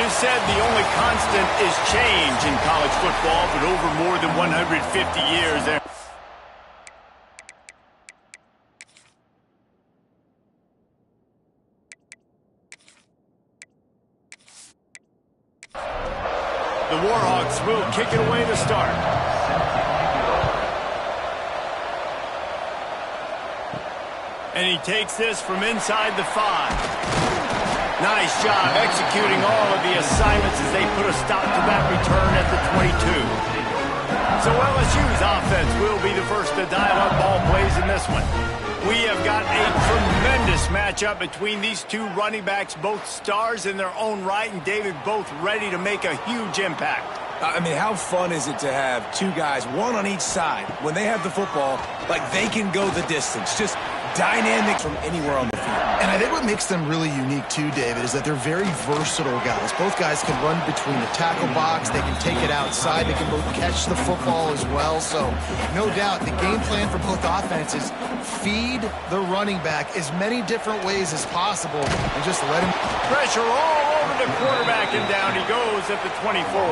is said the only constant is change in college football, but over more than 150 years there. The Warhawks will kick it away to start. And he takes this from inside the 5. Nice job executing all of the assignments as they put a stop to that return at the 22. So LSU's offense will be the first to dial up ball plays in this one. We have got a tremendous matchup between these two running backs, both stars in their own right, and David, both ready to make a huge impact. I mean, how fun is it to have two guys, one on each side, when they have the football, like they can go the distance, just dynamic from anywhere on the field. And I think what makes them really unique too, David, is that they're very versatile guys. Both guys can run between the tackle box, they can take it outside, they can both catch the football as well. So, no doubt, the game plan for both offenses, feed the running back as many different ways as possible and just let him... Pressure all over the quarterback, and down he goes at the 24.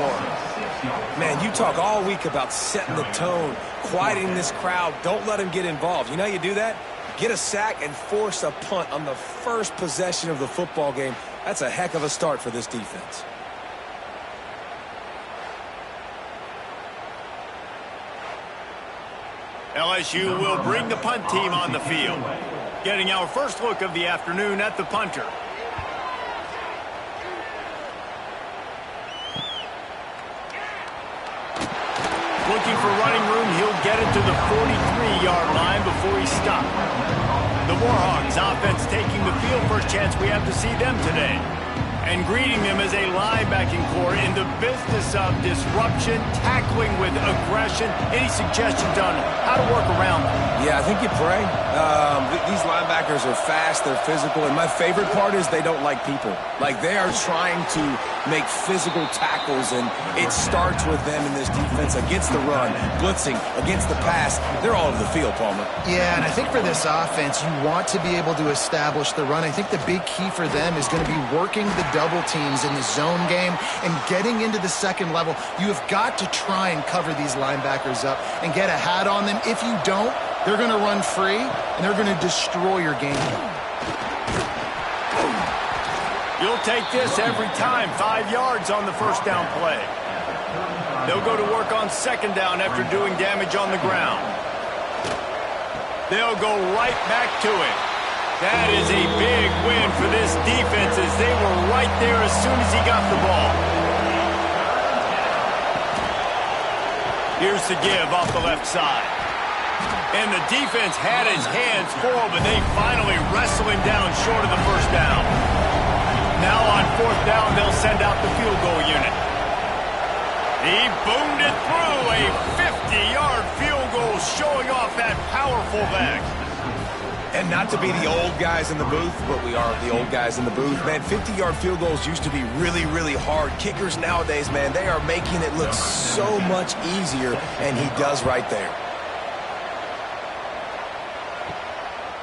Man, you talk all week about setting the tone, quieting this crowd. Don't let him get involved. You know how you do that? Get a sack and force a punt on the first possession of the football game. That's a heck of a start for this defense. LSU will bring the punt team on the field. Getting our first look of the afternoon at the punter. Looking for running room, he'll get it to the 43-yard line before he stopped. The Warhawks offense taking the field. First chance we have to see them today. And greeting them as a linebacking core in the business of disruption, tackling with aggression. Any suggestions on how to work around them? Yeah, I think you pray. These linebackers are fast, they're physical, and my favorite part is they don't like people. Like, they are trying to make physical tackles, and it starts with them in this defense against the run, blitzing, against the pass. They're all over the field, Palmer. Yeah, and I think for this offense, you want to be able to establish the run. I think the big key for them is going to be working the double teams in the zone game and getting into the second level. You have got to try and cover these linebackers up and get a hat on them. If you don't, they're going to run free and they're going to destroy your game. You'll take this every time. 5 yards on the first down play. They'll go to work on second down after doing damage on the ground. They'll go right back to it. That is a big win for this defense as they were right there as soon as he got the ball. Here's the give off the left side. And the defense had his hands full, but they finally wrestle him down short of the first down. Now on fourth down, they'll send out the field goal unit. He boomed it through a 50-yard field goal, showing off that powerful leg. And not to be the old guys in the booth, but we are the old guys in the booth. Man, 50-yard field goals used to be really, really hard. Kickers nowadays, man, they are making it look so much easier, and he does right there.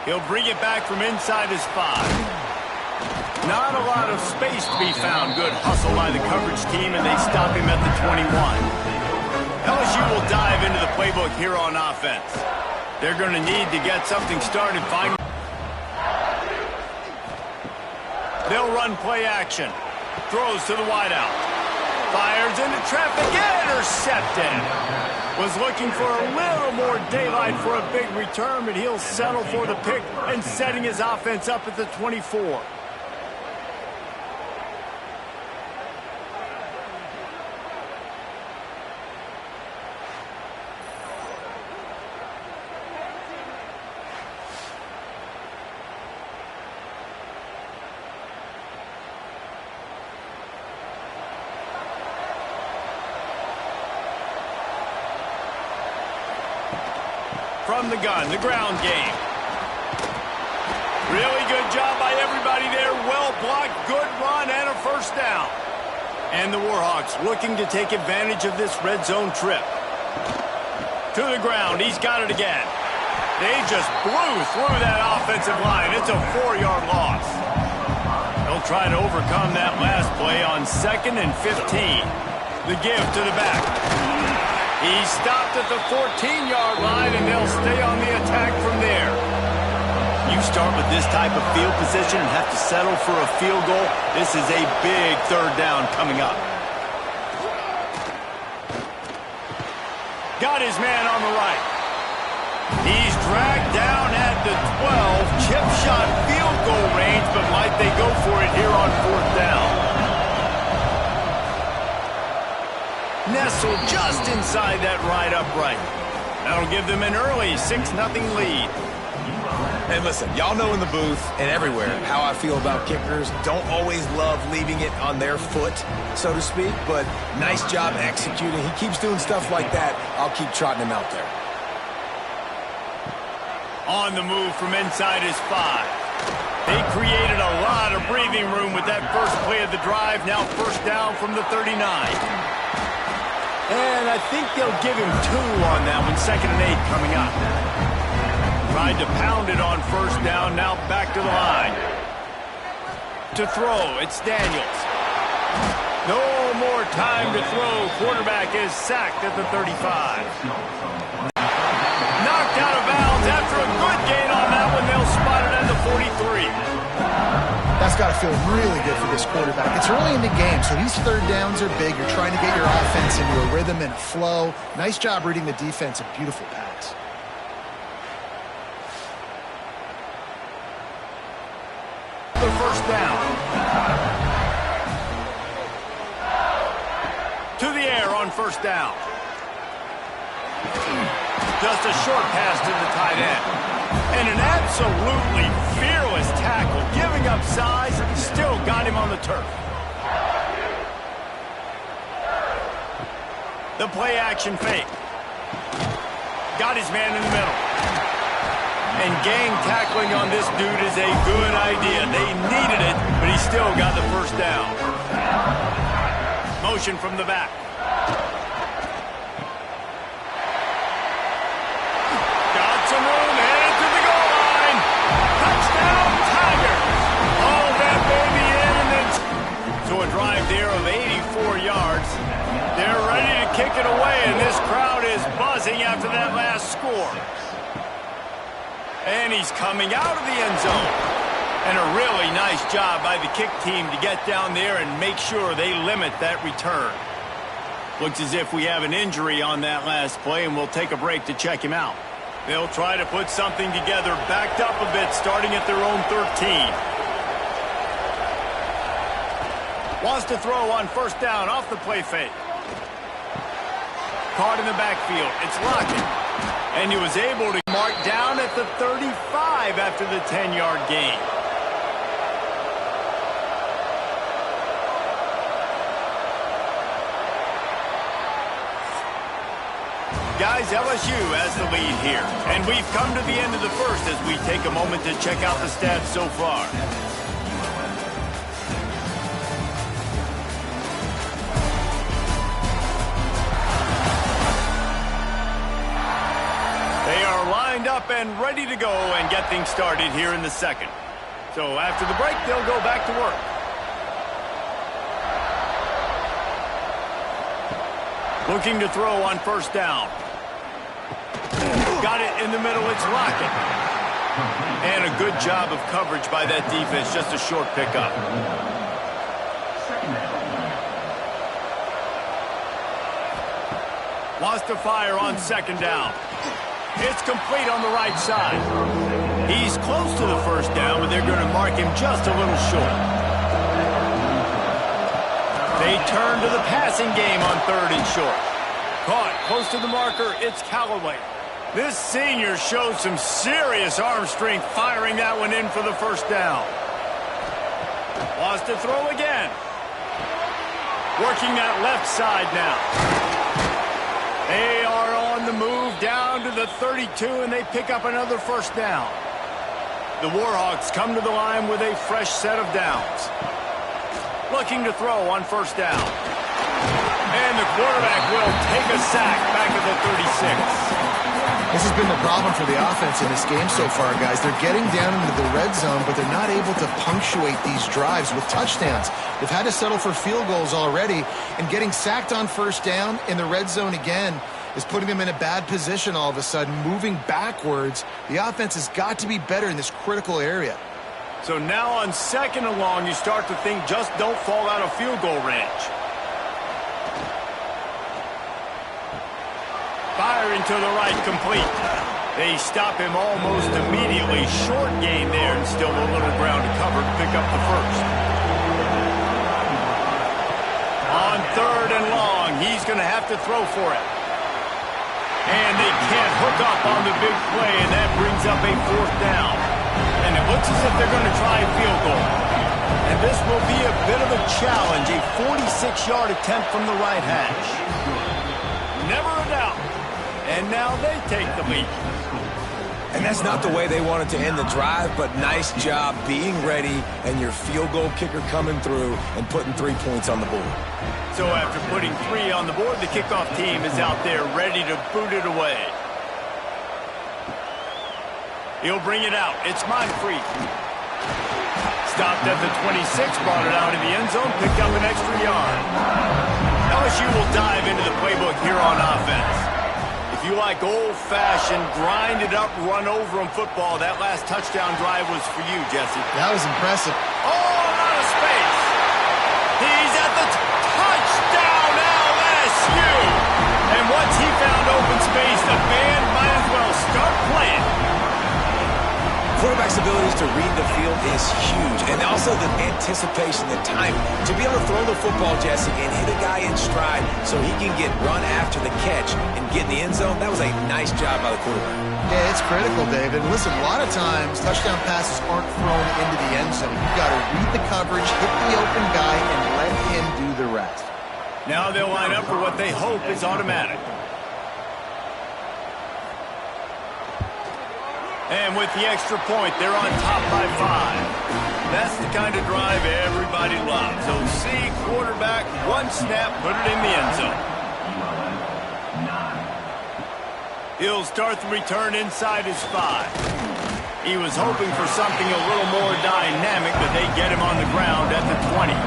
He'll bring it back from inside his 5. Not a lot of space to be found. Good hustle by the coverage team, and they stop him at the 21. LSU will dive into the playbook here on offense. They're going to need to get something started. They'll run play action. Throws to the wideout. Fires into traffic. Intercepted. Was looking for a little more daylight for a big return, but he'll settle for the pick and setting his offense up at the 24. From the gun, the ground game. Really good job by everybody there. Well blocked, good run, and a first down. And the Warhawks looking to take advantage of this red zone trip. To the ground, he's got it again. They just blew through that offensive line. It's a 4-yard loss. They'll try to overcome that last play on 2nd and 15. The give to the back. He stopped at the 14-yard line, and they'll stay on the attack from there. You start with this type of field position and have to settle for a field goal. This is a big 3rd down coming up. Got his man on the right. He's dragged down at the 12. Chip shot field goal range, but might they go for it here on 4th down? Nestled just inside that right upright. That'll give them an early 6-0 lead. And listen, y'all know in the booth and everywhere how I feel about kickers. Don't always love leaving it on their foot, so to speak, but nice job executing. He keeps doing stuff like that. I'll keep trotting him out there. On the move from inside his 5. They created a lot of breathing room with that first play of the drive. Now 1st down from the 39. And I think they'll give him 2 on that one. 2nd and 8 coming up. Tried to pound it on 1st down. Now back to the line. To throw, it's Daniels. No more time to throw. Quarterback is sacked at the 35. Knocked out of bounds after a good gain on that one. They'll spot it at the 43. That's got to feel really good for this quarterback. It's early in the game, so these 3rd downs are big. You're trying to get your offense into a rhythm and a flow. Nice job reading the defense. A beautiful pass. The 1st down. To the air on 1st down. Just a short pass to the tight end. And an absolutely fearless tackle. Giving up size, still got him on the turf. The play action fake. Got his man in the middle. And gang tackling on this dude is a good idea. They needed it, but he still got the 1st down. Motion from the back. Got some room, headed to the goal line. Touchdown, Tigers. All that baby in, and then so a drive there of 84 yards. They're ready to kick it away, and this crowd is buzzing after that last score. And he's coming out of the end zone. And a really nice job by the kick team to get down there and make sure they limit that return. Looks as if we have an injury on that last play, and we'll take a break to check him out. They'll try to put something together, backed up a bit, starting at their own 13. Wants to throw on 1st down off the play fake. Caught in the backfield. It's Lockett. And he was able to mark down at the 35 after the 10-yard gain. Guys, LSU has the lead here. And we've come to the end of the 1st as we take a moment to check out the stats so far. They are lined up and ready to go and get things started here in the 2nd. So after the break, they'll go back to work. Looking to throw on 1st down. Got it in the middle, it's Lockett. And a good job of coverage by that defense, just a short pickup. Wants to fire on 2nd down. It's complete on the right side. He's close to the 1st down, but they're going to mark him just a little short. They turn to the passing game on 3rd and short. Caught close to the marker, it's Callaway. This senior shows some serious arm strength firing that one in for the 1st down. Wants to throw again. Working that left side now. They are on the move down to the 32, and they pick up another 1st down. The Warhawks come to the line with a fresh set of downs. Looking to throw on 1st down. And the quarterback will take a sack back at the 36. This has been the problem for the offense in this game so far, guys. They're getting down into the red zone, but they're not able to punctuate these drives with touchdowns. They've had to settle for field goals already, and getting sacked on first down in the red zone again is putting them in a bad position all of a sudden, moving backwards. The offense has got to be better in this critical area. So now on 2nd and long, you start to think just don't fall out of field goal range. Firing to the right, complete. They stop him almost immediately. Short gain there, and still a little ground to cover to pick up the first. On 3rd and long, he's going to have to throw for it. And they can't hook up on the big play, and that brings up a 4th down. And it looks as if they're going to try a field goal. And this will be a bit of a challenge, a 46-yard attempt from the right hash. Never a doubt. And now they take the lead. And that's not the way they wanted to end the drive, but nice job being ready and your field goal kicker coming through and putting 3 points on the board. So after putting 3 on the board, the kickoff team is out there ready to boot it away. He'll bring it out. It's Monfrey. Stopped at the 26, brought it out in the end zone, picked up an extra yard. LSU will dive into the playbook here on offense. If you like old-fashioned, grind-it-up, run-over-'em football, that last touchdown drive was for you, Jesse. That was impressive. Oh, out of space. He's at the touchdown, LSU. And once he found open space, the band might as well start playing. Quarterback's abilities to read the field is huge, and also the anticipation, the timing. To be able to throw the football, Jesse, and hit a guy in stride so he can get run after the catch and get in the end zone, that was a nice job by the quarterback. Yeah, it's critical, David. Listen, a lot of times touchdown passes aren't thrown into the end zone. You've got to read the coverage, hit the open guy, and let him do the rest. Now they'll line up for what they hope is automatic. And with the extra point, they're on top by 5. That's the kind of drive everybody loves. So see, quarterback, 1 snap, put it in the end zone. He'll start the return inside his 5. He was hoping for something a little more dynamic, but they get him on the ground at the 20.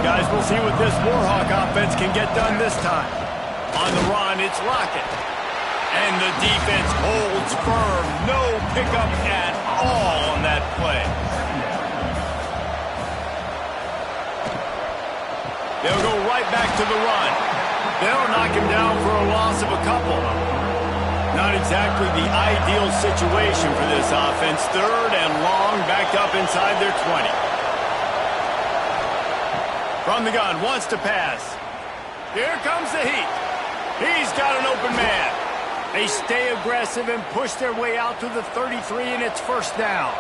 Guys, we'll see what this Warhawk offense can get done this time. On the run, it's Lockett. And the defense holds firm. No pickup at all on that play. They'll go right back to the run. They'll knock him down for a loss of a couple. Not exactly the ideal situation for this offense. 3rd and long, backed up inside their 20. From the gun, wants to pass. Here comes the heat. He's got an open man. They stay aggressive and push their way out to the 33, and it's 1st down.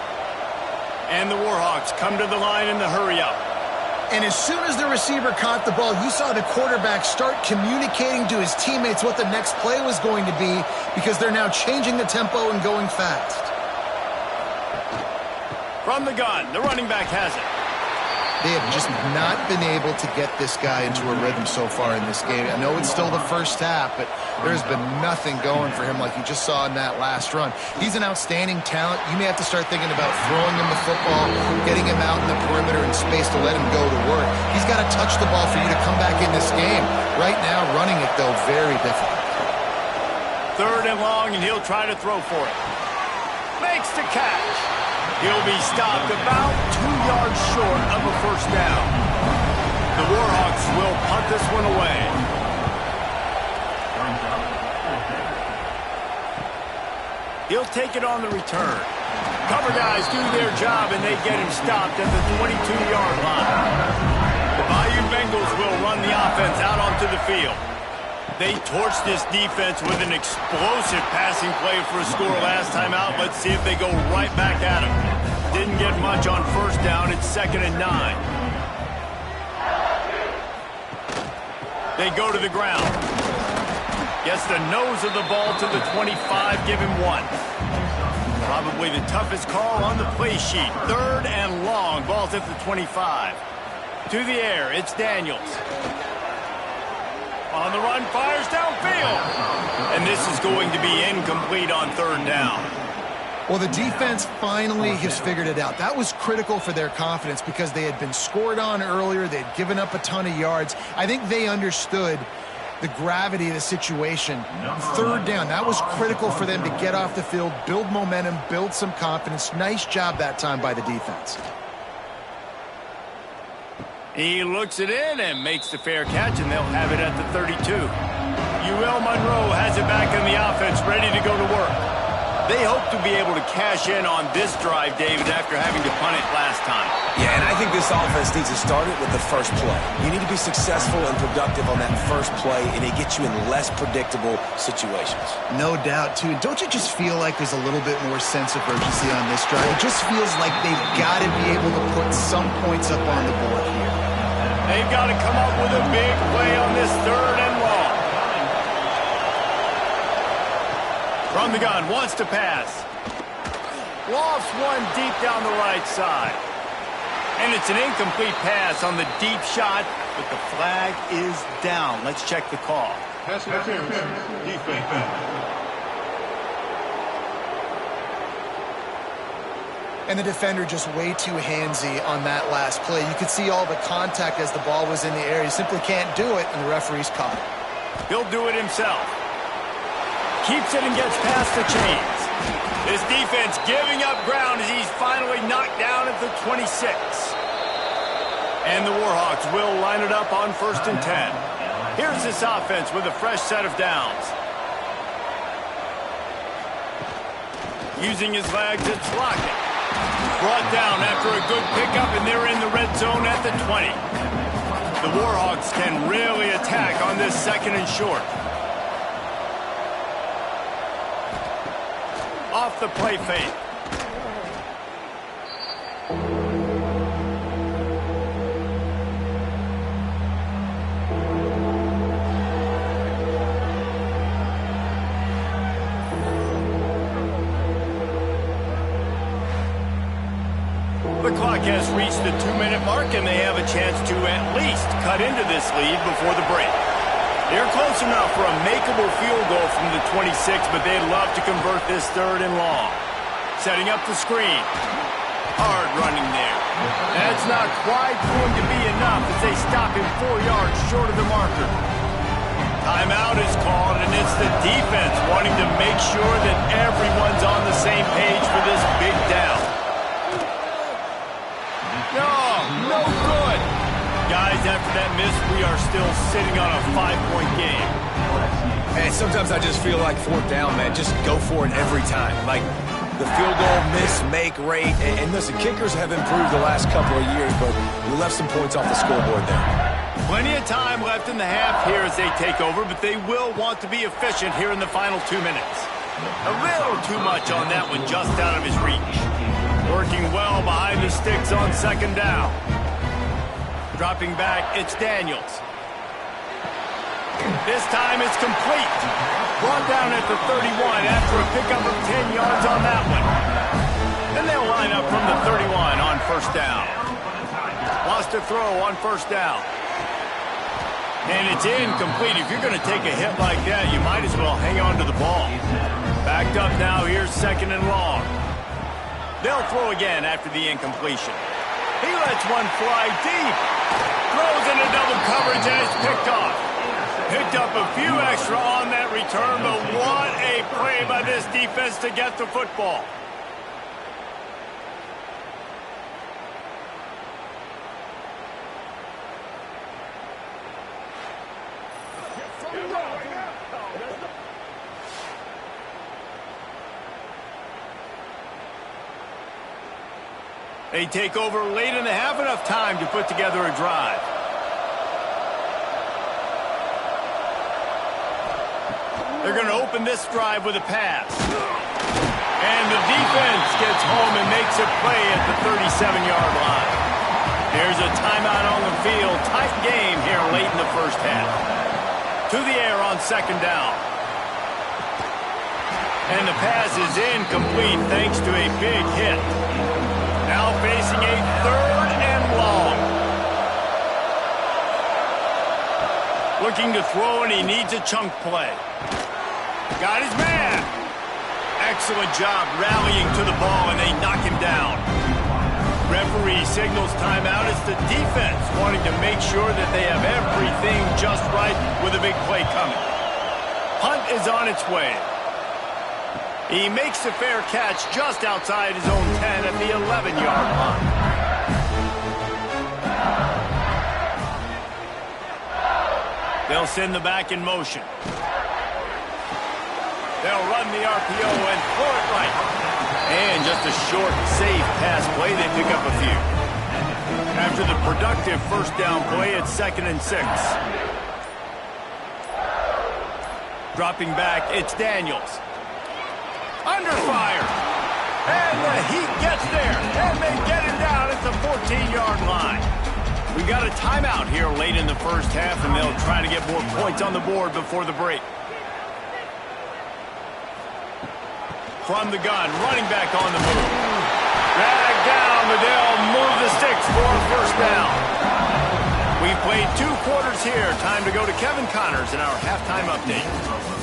And the Warhawks come to the line in the hurry-up. And as soon as the receiver caught the ball, you saw the quarterback start communicating to his teammates what the next play was going to be, because they're now changing the tempo and going fast. From the gun, the running back has it. They have just not been able to get this guy into a rhythm so far in this game. I know it's still the first half, but there's been nothing going for him like you just saw in that last run. He's an outstanding talent. You may have to start thinking about throwing him the football, getting him out in the perimeter in space to let him go to work. He's got to touch the ball for you to come back in this game. Right now, running it, though, very difficult. 3rd and long, and he'll try to throw for it. Makes the catch. He'll be stopped about 2 yards short of a 1st down. The Warhawks will punt this one away. He'll take it on the return. Cover guys do their job, and they get him stopped at the 22-yard line. The Bayou Bengals will run the offense out onto the field. They torched this defense with an explosive passing play for a score last time out. Let's see if they go right back at him. Didn't get much on 1st down. It's 2nd and 9. They go to the ground. Gets the nose of the ball to the 25. Give him 1. Probably the toughest call on the play sheet. 3rd and long. Ball's at the 25. To the air. It's Daniels. On the run, fires downfield. And this is going to be incomplete on third down. Well, the defense finally has figured it out. That was critical for their confidence because they had been scored on earlier. They had given up a ton of yards. I think they understood the gravity of the situation. Third down, that was critical for them to get off the field, build momentum, build some confidence. Nice job that time by the defense. He looks it in and makes the fair catch, and they'll have it at the 32. UL Monroe has it back in the offense, ready to go to work. They hope to be able to cash in on this drive, David, after having to punt it last time. Yeah, and I think this offense needs to start it with the first play. You need to be successful and productive on that first play, and it gets you in less predictable situations. No doubt, too. Don't you just feel like there's a little bit more sense of urgency on this drive? It just feels like they've got to be able to put some points up on the board here. They've got to come up with a big play on this third and long. From the gun, wants to pass. Lofts one deep down the right side. And it's an incomplete pass on the deep shot, but the flag is down. Let's check the call. Pass interference. Defense. And the defender just way too handsy on that last play. You could see all the contact as the ball was in the air. He simply can't do it, and the referee's caught it. He'll do it himself. Keeps it and gets past the chains. This defense giving up ground as he's finally knocked down at the 26. And the Warhawks will line it up on 1st and 10. Here's this offense with a fresh set of downs. Using his legs, it's Lockett. Brought down after a good pickup, and they're in the red zone at the 20. The Warhawks can really attack on this 2nd and short. Off the play fake. The clock has reached the 2-minute mark, and they have a chance to at least cut into this lead before the break. They're close enough for a makeable field goal from the 26, but they'd love to convert this 3rd and long. Setting up the screen. Hard running there. That's not quite going to be enough as they stop him 4 yards short of the marker. Timeout is called, and it's the defense wanting to make sure that everyone's on the same page for this big down. No good. Guys, after that miss, we are still sitting on a 5-point game. And sometimes I just feel like 4th down, man. Just go for it every time. Like the field goal miss, make rate. And listen, kickers have improved the last couple of years, but we left some points off the scoreboard there. Plenty of time left in the half here as they take over, but they will want to be efficient here in the final 2 minutes. A little too much on that one, just out of his reach. Working well behind the sticks on 2nd down. Dropping back, it's Daniels. This time it's complete. Brought down at the 31 after a pickup of 10 yards on that one. And they'll line up from the 31 on 1st down. Lost a throw on 1st down. And it's incomplete. If you're going to take a hit like that, you might as well hang on to the ball. Backed up now, here's 2nd and long. They'll throw again after the incompletion. He lets one fly deep. Throws into double coverage and it's picked off. Picked up a few extra on that return, but what a play by this defense to get the football. They take over late in the half, enough time to put together a drive. They're going to open this drive with a pass. And the defense gets home and makes a play at the 37-yard line. There's a timeout on the field. Tight game here late in the 1st half. To the air on 2nd down. And the pass is incomplete thanks to a big hit. Now facing a 3rd and long. Looking to throw, and he needs a chunk play. Got his man. Excellent job rallying to the ball, and they knock him down. Referee signals timeout. It's the defense wanting to make sure that they have everything just right with a big play coming. Punt is on its way. He makes a fair catch just outside his own 10 at the 11-yard line. They'll send the back in motion. They'll run the RPO and throw it right. And just a short, safe pass play, they pick up a few. After the productive first down play, it's 2nd and 6. Dropping back, it's Daniels. Under fire. And the Heat gets there. And they get him down at the 14-yard line. We've got a timeout here late in the first half, and they'll try to get more points on the board before the break. From the gun, running back on the move. Dragged down, but they'll move the sticks for a first down. We've played 2 quarters here. Time to go to Kevin Connors in our halftime update.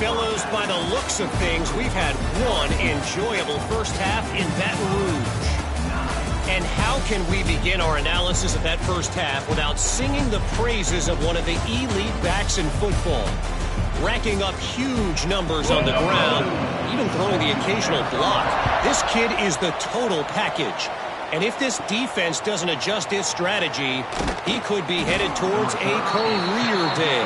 Fellows, by the looks of things, we've had one enjoyable first half in Baton Rouge. And how can we begin our analysis of that first half without singing the praises of one of the elite backs in football? Racking up huge numbers on the ground, even throwing the occasional block. This kid is the total package. And if this defense doesn't adjust its strategy, he could be headed towards a career day.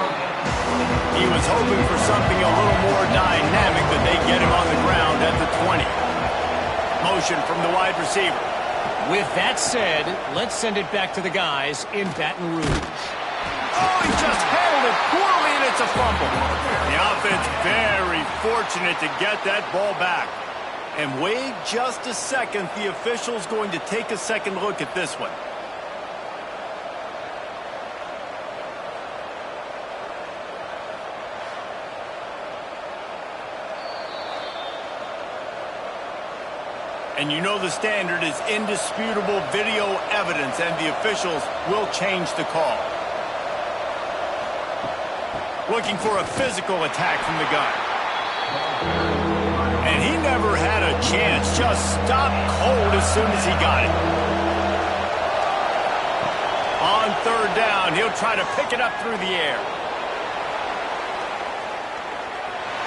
He was hoping for something a little more dynamic, that they get him on the ground at the 20. Motion from the wide receiver. With that said, let's send it back to the guys in Baton Rouge. Oh, he just handled it poorly, and it's a fumble. The offense very fortunate to get that ball back. And wait just a second. The official's going to take a second look at this one. And you know the standard is indisputable video evidence, and the officials will change the call. Looking for a physical attack from the gun. And he never had a chance. Just stopped cold as soon as he got it. On 3rd down, he'll try to pick it up through the air.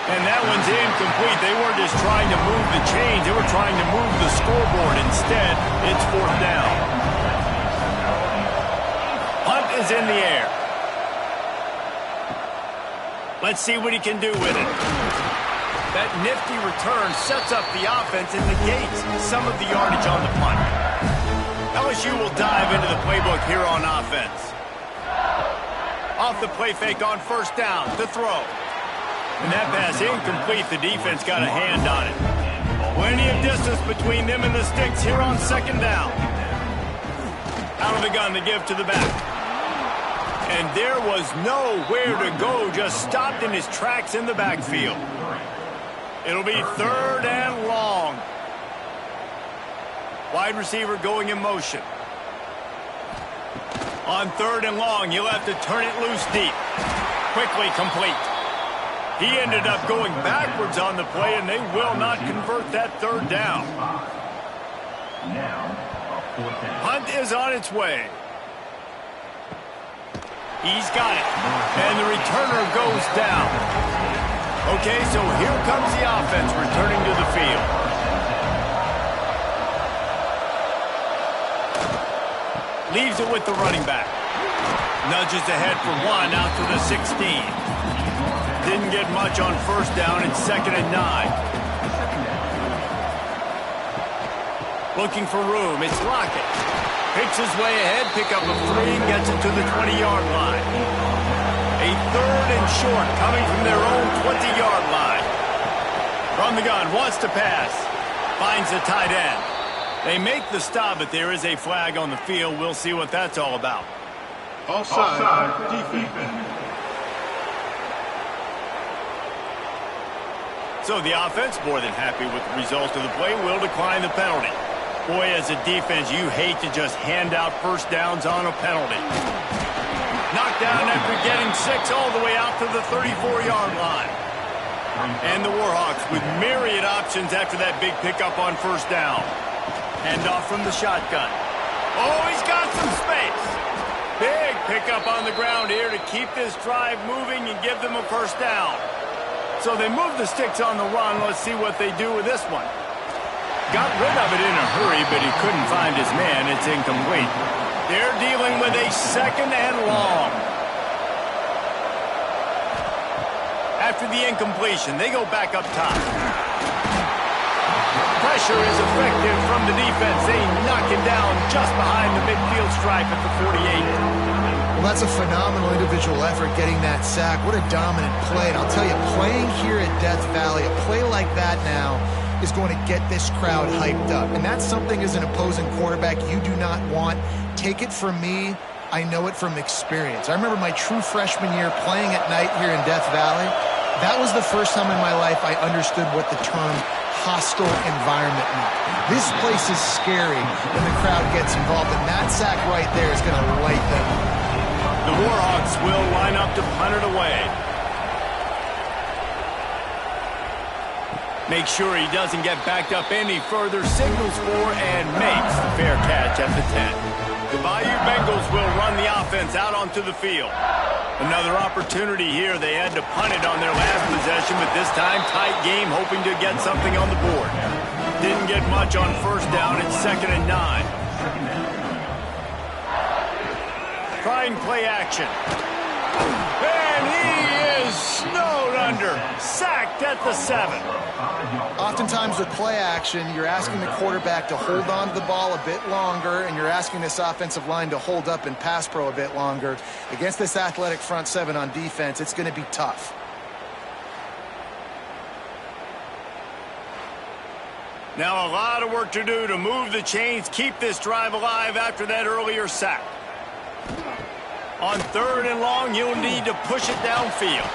And that one's incomplete. They weren't just trying to move the chains. They were trying to move the scoreboard. Instead, it's 4th down. Punt is in the air. Let's see what he can do with it. That nifty return sets up the offense and negates some of the yardage on the punt. LSU will dive into the playbook here on offense. Off the play fake on 1st down to throw. And that pass incomplete. The defense got a hand on it. Plenty of distance between them and the sticks here on 2nd down. Out of the gun to give to the back. And there was nowhere to go. Just stopped in his tracks in the backfield. It'll be 3rd and long. Wide receiver going in motion. On 3rd and long, you'll have to turn it loose deep. Quickly complete. He ended up going backwards on the play, and they will not convert that 3rd down. Punt is on its way. He's got it. And the returner goes down. Okay, so here comes the offense returning to the field. Leaves it with the running back. Nudges ahead for 1 out to the 16. Didn't get much on 1st down. It's 2nd and 9. Looking for room. It's Lockett. Picks his way ahead, pick up a 3, and gets it to the 20-yard line. A 3rd and short coming from their own 20-yard line. From the gun, wants to pass. Finds the tight end. They make the stop, but there is a flag on the field. We'll see what that's all about. Offside, defense. So the offense, more than happy with the result of the play, will decline the penalty. Boy, as a defense, you hate to just hand out 1st downs on a penalty. Knocked down after getting 6 all the way out to the 34-yard line. And the Warhawks with myriad options after that big pickup on first down. Hand off from the shotgun. Oh, he's got some space. Big pickup on the ground here to keep this drive moving and give them a first down. So they move the sticks on the run. Let's see what they do with this one. Got rid of it in a hurry, but he couldn't find his man. It's incomplete. They're dealing with a second and long. After the incompletion, they go back up top. Pressure is effective from the defense. They knock him down just behind the midfield stripe at the 48. Well, that's a phenomenal individual effort getting that sack. What a dominant play. And I'll tell you, playing here at Death Valley, a play like that now is going to get this crowd hyped up. And that's something as an opposing quarterback you do not want. Take it from me. I know it from experience. I remember my true freshman year playing at night here in Death Valley. That was the first time in my life I understood what the term hostile environment meant. This place is scary when the crowd gets involved, and that sack right there is going to light them up. The Warhawks will line up to punt it away. Make sure he doesn't get backed up any further, signals for and makes the fair catch at the 10. The Bayou Bengals will run the offense out onto the field. Another opportunity here. They had to punt it on their last possession, but this time tight game, hoping to get something on the board. Didn't get much on first down. It's 2nd and 9. Trying play action. And he is snowed under. Sacked at the 7. Oftentimes with play action, you're asking the quarterback to hold on to the ball a bit longer, and you're asking this offensive line to hold up and pass pro a bit longer. Against this athletic front 7 on defense, it's going to be tough. Now a lot of work to do to move the chains, keep this drive alive after that earlier sack. On 3rd and long, you'll need to push it downfield.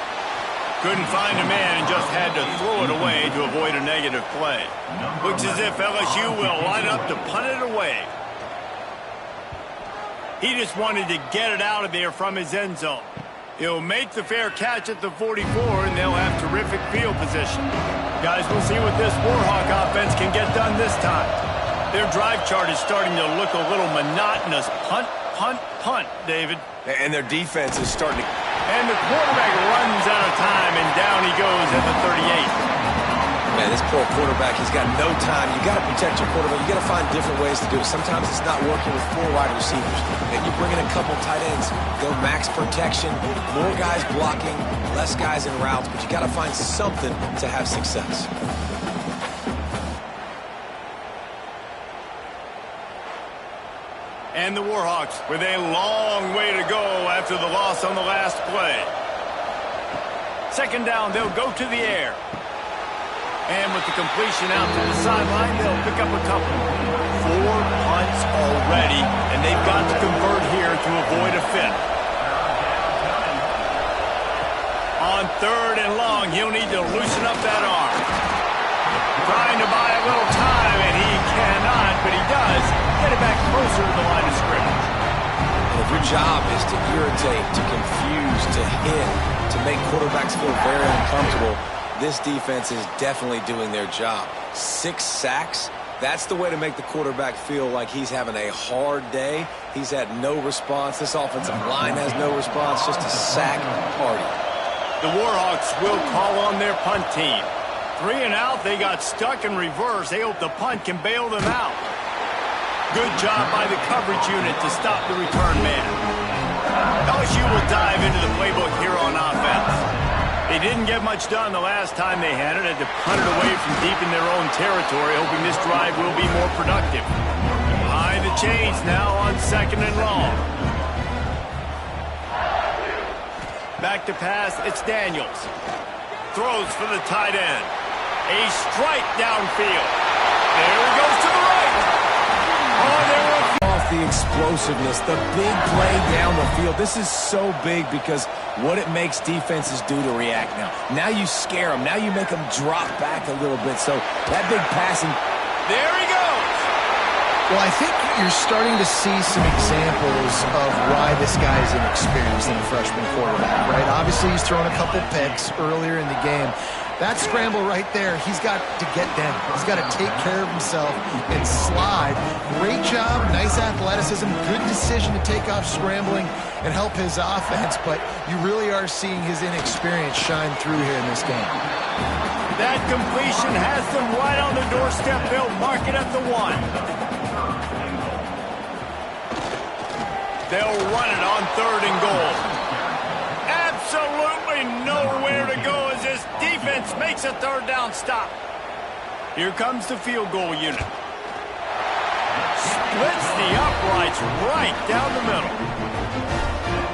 Couldn't find a man and just had to throw it away to avoid a negative play. Looks as if LSU will line up to punt it away. He just wanted to get it out of there from his end zone. He'll make the fair catch at the 44, and they'll have terrific field position. Guys, we'll see what this Warhawk offense can get done this time. Their drive chart is starting to look a little monotonous. Punt, punt, punt, David. And their defense is starting to... And the quarterback runs out of time, and down he goes at the 38. Man, this poor quarterback, he's got no time. You got to protect your quarterback. You got to find different ways to do it. Sometimes it's not working with 4 wide receivers. And you bring in a couple tight ends. Go max protection, more guys blocking, less guys in routes. But you got to find something to have success. And the Warhawks with a long way to go after the loss on the last play. 2nd down, they'll go to the air. And with the completion out to the sideline, they'll pick up a couple. 4 punts already, and they've got to convert here to avoid a 5th. On 3rd and long, he'll need to loosen up that arm. Trying to buy a little time, and he cannot, but he does get it back closer to the line of scrimmage. And if your job is to irritate, to confuse, to hit, to make quarterbacks feel very uncomfortable, this defense is definitely doing their job. 6 sacks, that's the way to make the quarterback feel like he's having a hard day. He's had no response. This offensive line has no response, just a sack party. The Warhawks will call on their punt team. 3 and out, they got stuck in reverse. They hope the punt can bail them out. Good job by the coverage unit to stop the return man. LSU will dive into the playbook here on offense. They didn't get much done the last time they had it. Had to punt it away from deep in their own territory, hoping this drive will be more productive. Behind the chains now on 2nd and long. Back to pass, it's Daniels. Throws for the tight end. A strike downfield. There he goes to the right. Oh, there was Off the explosiveness, the big play down the field. This is so big because what it makes defenses do to react now. Now you scare them. Now you make them drop back a little bit. So that big passing. There he goes. Well, I think you're starting to see some examples of why this guy is inexperienced in a freshman quarterback, right? Obviously, he's thrown a couple picks earlier in the game. That scramble right there, he's got to get down. He's got to take care of himself and slide. Great job, nice athleticism, good decision to take off scrambling and help his offense, but you really are seeing his inexperience shine through here in this game. That completion has them right on the doorstep. They'll mark it at the 1. They'll run it on 3rd and goal. Absolutely nowhere to go as this defense makes a 3rd down stop. Here comes the field goal unit. Splits the uprights right down the middle.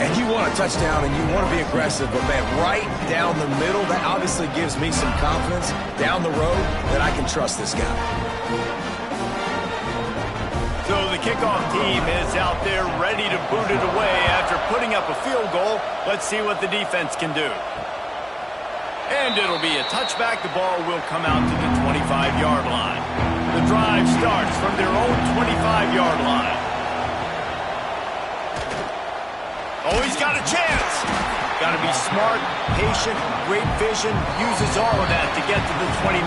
And you want a touchdown and you want to be aggressive, but man, right down the middle, that obviously gives me some confidence down the road that I can trust this guy. So the kickoff team is out there ready to boot it away after putting up a field goal. Let's see what the defense can do. And it'll be a touchback. The ball will come out to the 25-yard line. The drive starts from their own 25-yard line. Oh, he's got a chance. Got to be smart, patient, great vision, uses all of that to get to the 29.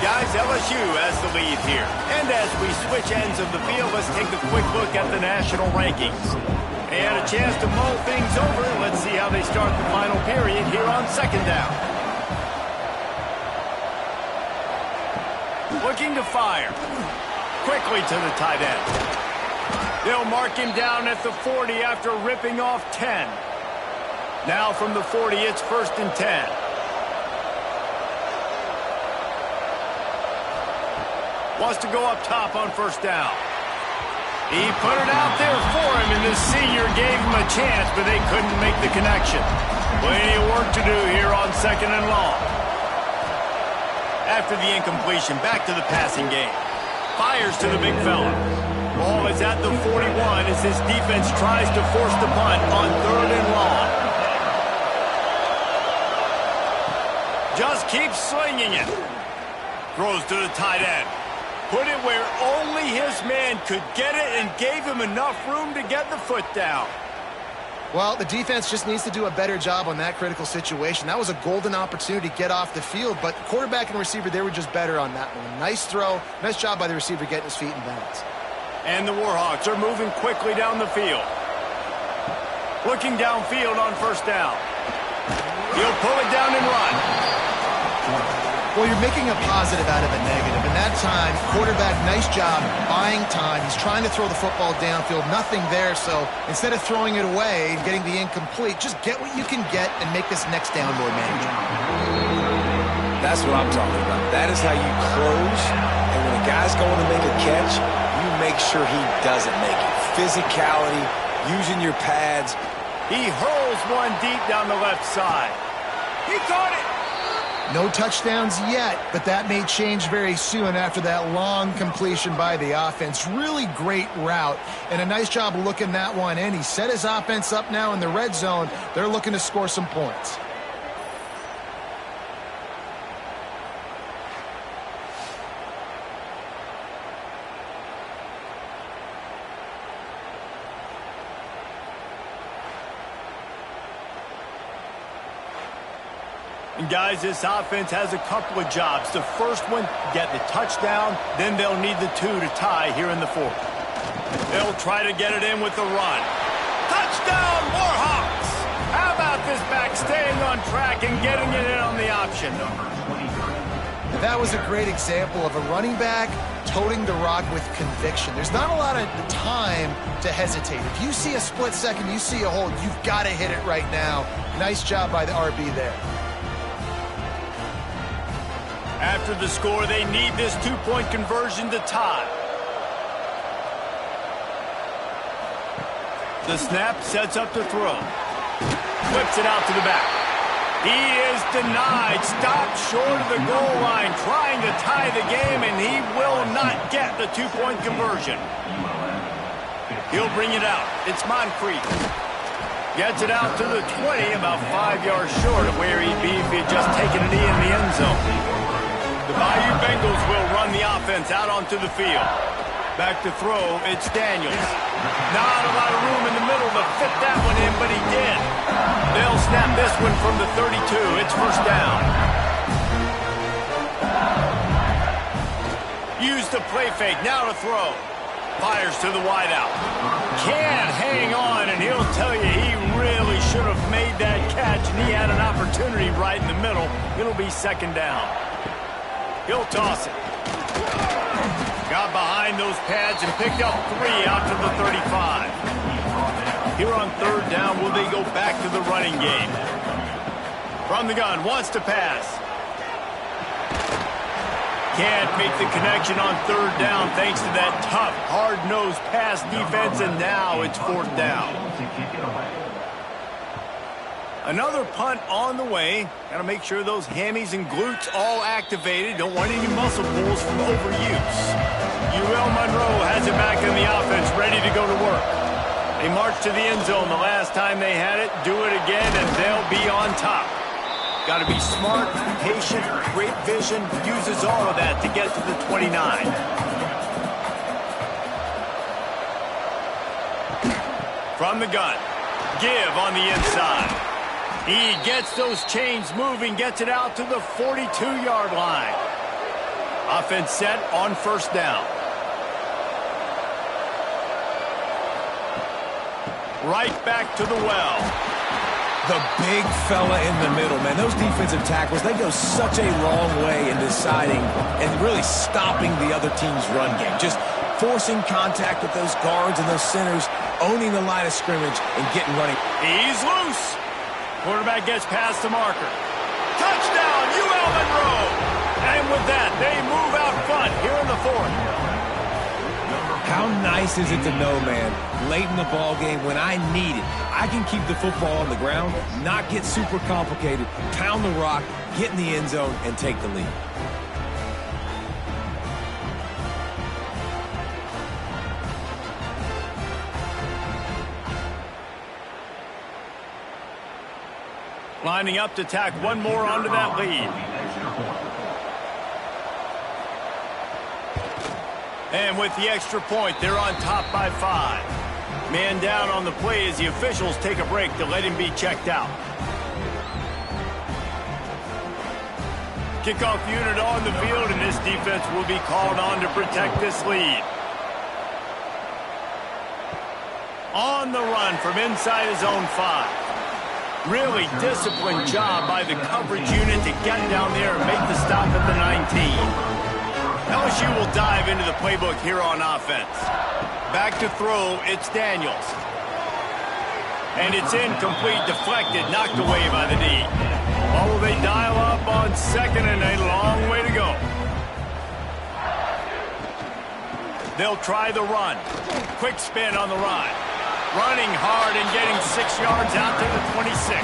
Guys, LSU has the lead here. And as we switch ends of the field, let's take a quick look at the national rankings. They had a chance to mull things over. Let's see how they start the final period here on 2nd down. Looking to fire. Quickly to the tight end. They'll mark him down at the 40 after ripping off 10. Now from the 40, it's 1st and 10. Wants to go up top on 1st down. He put it out there for him, and this senior gave him a chance, but they couldn't make the connection. Plenty of work to do here on 2nd and long. After the incompletion, back to the passing game. Fires to the big fella. Ball is at the 41 as this defense tries to force the punt on 3rd and long. Just keeps slinging it. Throws to the tight end. Put it where only his man could get it and gave him enough room to get the foot down. Well, the defense just needs to do a better job on that critical situation. That was a golden opportunity to get off the field, but quarterback and receiver, they were just better on that one. Nice throw. Nice job by the receiver getting his feet in bounds. And the Warhawks are moving quickly down the field. Looking downfield on 1st down. He'll pull it down and run. Well, you're making a positive out of a negative. And that time, quarterback, nice job buying time. He's trying to throw the football downfield. Nothing there, so instead of throwing it away and getting the incomplete, just get what you can get and make this next down more manageable. That's what I'm talking about. That is how you close. And when a guy's going to make a catch, you make sure he doesn't make it. Physicality, using your pads. He hurls one deep down the left side. He caught it. No touchdowns yet, but that may change very soon after that long completion by the offense. Really great route, and a nice job looking that one in. He set his offense up now in the red zone. They're looking to score some points. And guys, this offense has a couple of jobs. The first one, get the touchdown. Then they'll need the 2 to tie here in the 4th. They'll try to get it in with the run. Touchdown, Warhawks! How about this back staying on track and getting it in on the option? That was a great example of a running back toting the rock with conviction. There's not a lot of time to hesitate. If you see a split second, you see a hold, you've got to hit it right now. Nice job by the RB there. After the score, they need this 2-point conversion to tie. The snap sets up to throw. Whips it out to the back. He is denied. Stopped short of the goal line, trying to tie the game, and he will not get the 2-point conversion. He'll bring it out. It's Moncrief. Gets it out to the 20, about 5 yards short of where he'd be if he'd just taken a knee in the end zone. The Bayou Bengals will run the offense out onto the field. Back to throw, it's Daniels. Not a lot of room in the middle to fit that one in, but he did. They'll snap this one from the 32. It's 1st down. fake, now to throw. Fires to the wideout. Can't hang on, and he'll tell you he really should have made that catch, and he had an opportunity right in the middle. It'll be second down. He'll toss it. Got behind those pads and picked up 3 out to the 35. Here on third down, will they go back to the running game? From the gun, wants to pass. Can't make the connection on third down thanks to that tough, hard-nosed pass defense, and now it's fourth down. Another punt on the way. Got to make sure those hammies and glutes all activated. Don't want any muscle pulls from overuse. UL Monroe has it back in the offense, ready to go to work. They marched to the end zone the last time they had it. Do it again, and they'll be on top. Got to be smart, patient, great vision, uses all of that to get to the 29. From the gun, give on the inside. He gets those chains moving, gets it out to the 42-yard line. Offense set on first down. Right back to the well. The big fella in the middle, man. Those defensive tackles, they go such a long way in deciding and really stopping the other team's run game. Just forcing contact with those guards and those centers, owning the line of scrimmage and getting running. He's loose. Quarterback gets past the marker. Touchdown, UL Monroe. And with that, they move out front here in the fourth. How nice is it to know, man, late in the ball game when I need it, I can keep the football on the ground, not get super complicated, pound the rock, get in the end zone, and take the lead. Lining up to tack one more onto that lead. And with the extra point, they're on top by 5. Man down on the play as the officials take a break to let him be checked out. Kickoff unit on the field, and this defense will be called on to protect this lead. On the run from inside his own 5. Really disciplined job by the coverage unit to get down there and make the stop at the 19. LSU will dive into the playbook here on offense. Back to throw, it's Daniels. And it's incomplete, deflected, knocked away by the D. Oh, they dial up on second and a long way to go. They'll try the run. Quick spin on the run. Running hard and getting 6 yards out to the 26.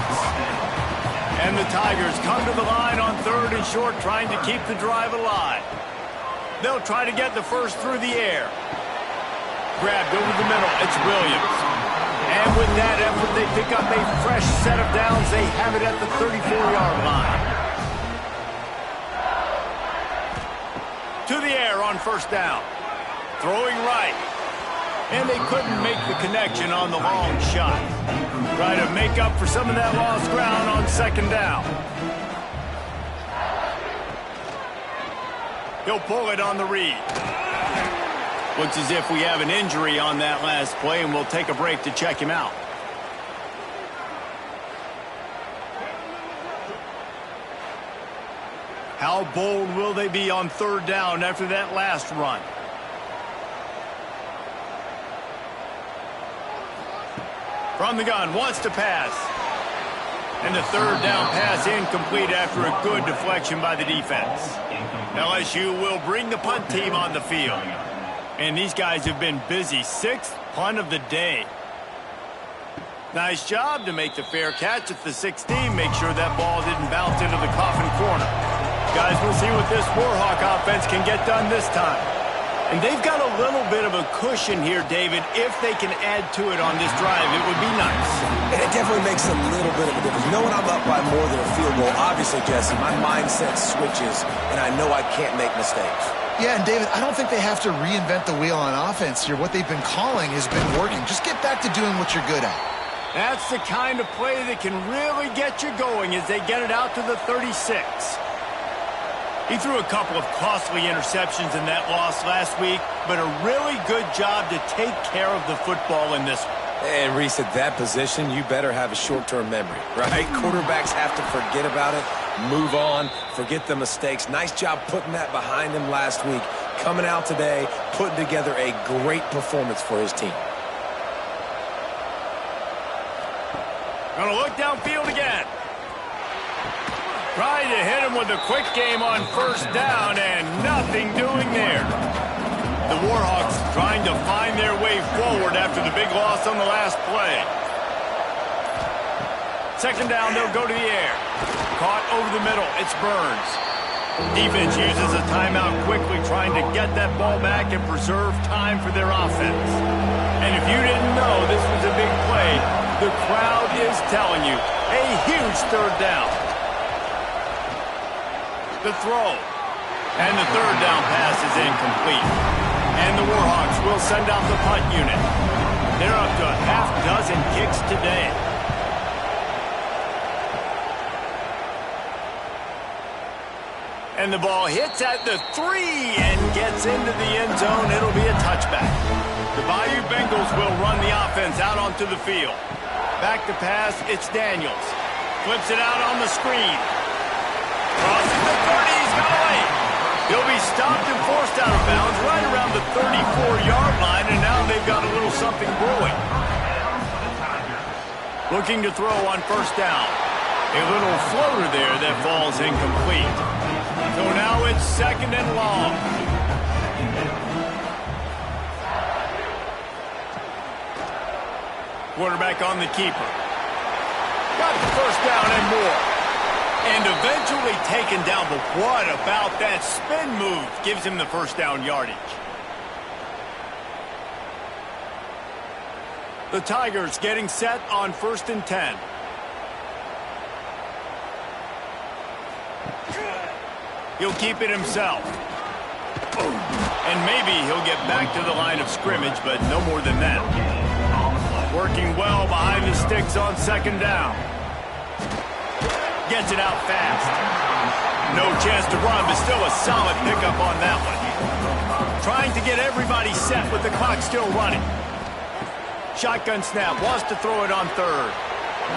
And the Tigers come to the line on third and short, trying to keep the drive alive. They'll try to get the first through the air. Grabbed over the middle. It's Williams. And with that effort, they pick up a fresh set of downs. They have it at the 34-yard line. To the air on first down. Throwing right. And they couldn't make the connection on the long shot. Try to make up for some of that lost ground on second down. He'll pull it on the read. Looks as if we have an injury on that last play, and we'll take a break to check him out. How bold will they be on third down after that last run? From the gun, wants to pass. And the third down pass incomplete after a good deflection by the defense. LSU will bring the punt team on the field. And these guys have been busy. 6th punt of the day. Nice job to make the fair catch at the 16. Make sure that ball didn't bounce into the coffin corner. Guys, we'll see what this Warhawk offense can get done this time. And they've got a little bit of a cushion here, David. If they can add to it on this drive, it would be nice. And it definitely makes a little bit of a difference. Knowing I'm up by more than a field goal, obviously, Jesse, my mindset switches, and I know I can't make mistakes. Yeah, and David, I don't think they have to reinvent the wheel on offense here. What they've been calling has been working. Just get back to doing what you're good at. That's the kind of play that can really get you going as they get it out to the 36. He threw a couple of costly interceptions in that loss last week, but a really good job to take care of the football in this one. And Reese, at that position, you better have a short-term memory, right? Quarterbacks have to forget about it, move on, forget the mistakes. Nice job putting that behind him last week. Coming out today, putting together a great performance for his team. Gonna look downfield again. Trying to hit him with a quick game on first down, and nothing doing there. The Warhawks trying to find their way forward after the big loss on the last play. Second down, they'll go to the air. Caught over the middle, it's Burns. Defense uses a timeout quickly, trying to get that ball back and preserve time for their offense. And if you didn't know this was a big play, the crowd is telling you, a huge third down. The throw. And the third down pass is incomplete. And the Warhawks will send out the punt unit. They're up to a half dozen kicks today. And the ball hits at the 3 and gets into the end zone. It'll be a touchback. The Bayou Bengals will run the offense out onto the field. Back to pass, it's Daniels. Flips it out on the screen. Crosses the 30, he's got away. He'll be stopped and forced out of bounds right around the 34-yard line, and now they've got a little something brewing. Looking to throw on first down. A little floater there that falls incomplete. So now it's second and long. Quarterback on the keeper. Got the first down and more. And eventually taken down, but what about that spin move? Gives him the first down yardage. The Tigers getting set on 1st and 10. He'll keep it himself. And maybe he'll get back to the line of scrimmage, but no more than that. Working well behind the sticks on second down. Gets it out fast. No chance to run, but still a solid pickup on that one. Trying to get everybody set with the clock still running. Shotgun snap, wants to throw it on third.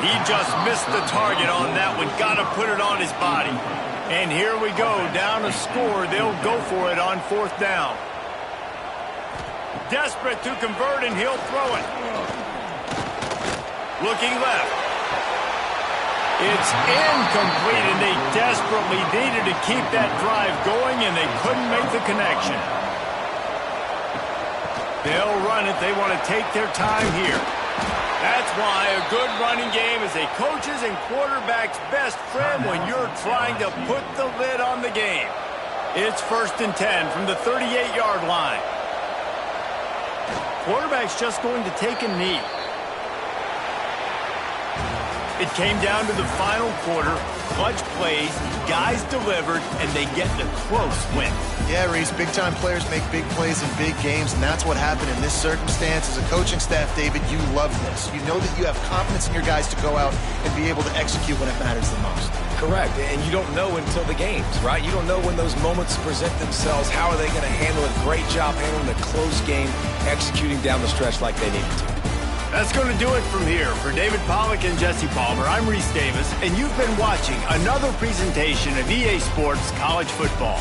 He just missed the target on that one. Got to put it on his body. And here we go, down a score. They'll go for it on 4th down. Desperate to convert, and he'll throw it. Looking left. It's incomplete, and they desperately needed to keep that drive going, and they couldn't make the connection. They'll run it. They want to take their time here. That's why a good running game is a coach's and quarterback's best friend when you're trying to put the lid on the game. It's 1st and 10 from the 38-yard line. Quarterback's just going to take a knee. It came down to the final quarter. Clutch plays, guys delivered, and they get the close win. Yeah, Reese, big-time players make big plays in big games, and that's what happened in this circumstance. As a coaching staff, David, you love this. You know that you have confidence in your guys to go out and be able to execute when it matters the most. Correct, and you don't know until the games, right? You don't know when those moments present themselves. How are they going to handle it? Great job handling a close game, executing down the stretch like they needed to. That's going to do it from here. For David Pollack and Jesse Palmer, I'm Reese Davis, and you've been watching another presentation of EA Sports College Football.